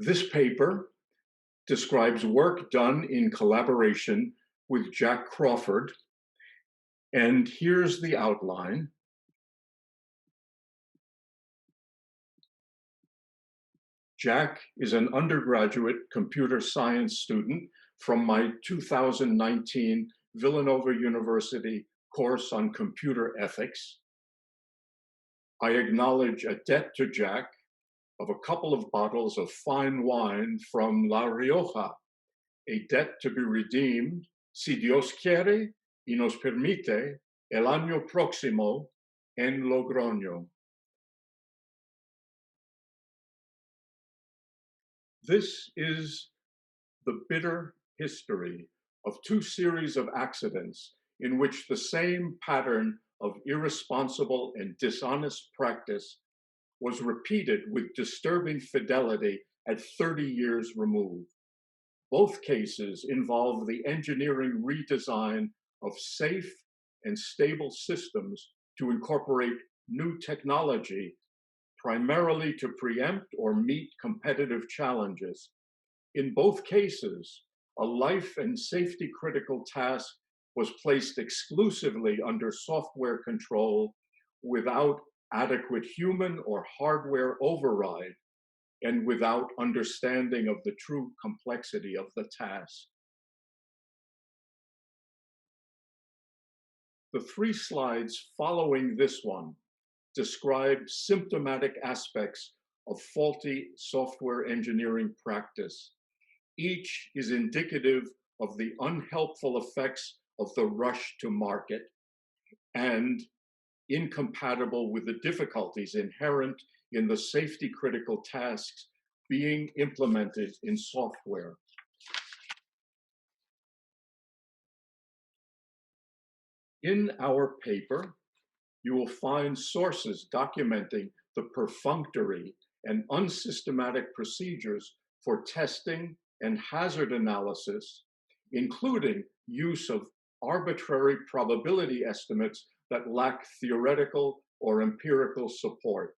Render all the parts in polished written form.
This paper describes work done in collaboration with Jack Crawford, and here's the outline. Jack is an undergraduate computer science student from my 2019 Villanova University course on computer ethics. I acknowledge a debt to Jack of a couple of bottles of fine wine from La Rioja, a debt to be redeemed, si Dios quiere y nos permite, el año próximo en Logroño. This is the bitter history of two series of accidents in which the same pattern of irresponsible and dishonest practice was repeated with disturbing fidelity at 30 years removed. Both cases involve the engineering redesign of safe and stable systems to incorporate new technology, primarily to preempt or meet competitive challenges. In both cases, a life and safety critical task was placed exclusively under software control without adequate human or hardware override and without understanding of the true complexity of the task. The 3 slides following this one describe symptomatic aspects of faulty software engineering practice. Each is indicative of the unhelpful effects of the rush to market and incompatible with the difficulties inherent in the safety critical tasks being implemented in software. In our paper, you will find sources documenting the perfunctory and unsystematic procedures for testing and hazard analysis, including use of arbitrary probability estimates that lack theoretical or empirical support.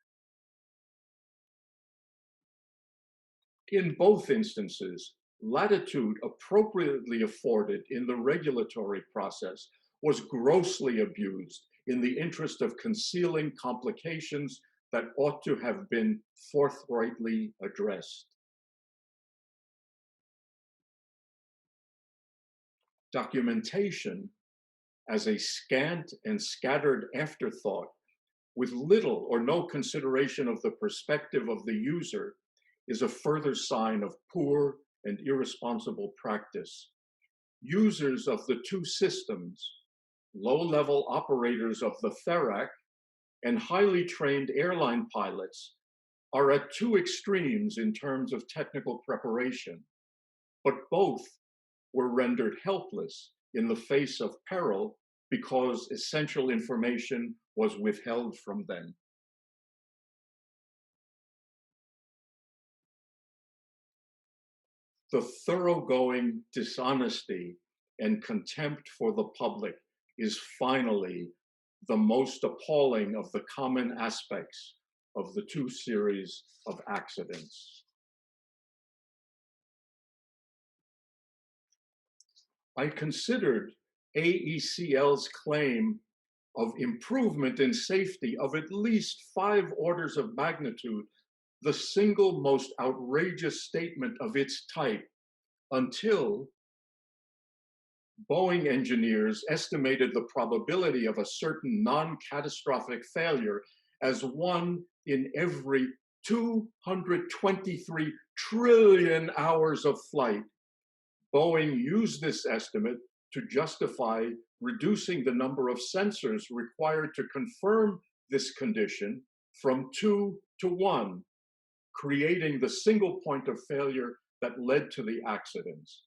In both instances, latitude appropriately afforded in the regulatory process was grossly abused in the interest of concealing complications that ought to have been forthrightly addressed. Documentation as a scant and scattered afterthought with little or no consideration of the perspective of the user is a further sign of poor and irresponsible practice. Users of the two systems, low-level operators of the FERAC, and highly trained airline pilots are at two extremes in terms of technical preparation, but both were rendered helpless in the face of peril because essential information was withheld from them. The thoroughgoing dishonesty and contempt for the public is finally the most appalling of the common aspects of the two series of accidents. I considered AECL's claim of improvement in safety of at least 5 orders of magnitude the single most outrageous statement of its type until Boeing engineers estimated the probability of a certain non-catastrophic failure as 1 in every 223 trillion hours of flight. Boeing used this estimate to justify reducing the number of sensors required to confirm this condition from 2 to 1, creating the single point of failure that led to the accidents.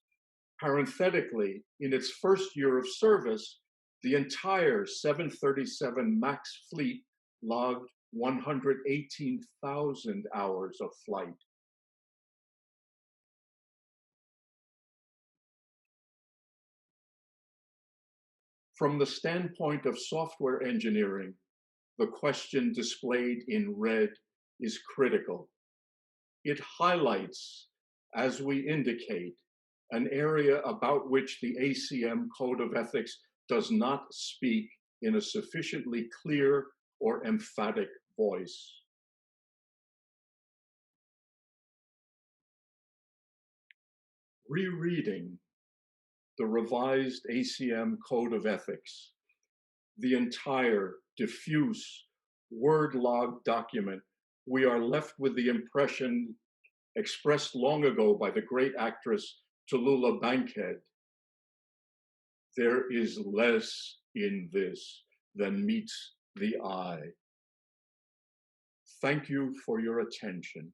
Parenthetically, in its first year of service, the entire 737 MAX fleet logged 118,000 hours of flight. From the standpoint of software engineering, the question displayed in red is critical. it highlights, as we indicate, an area about which the ACM Code of Ethics does not speak in a sufficiently clear or emphatic voice. Rereading the revised ACM Code of Ethics, the entire diffuse word log document, we are left with the impression expressed long ago by the great actress Tallulah Bankhead. There is less in this than meets the eye. Thank you for your attention.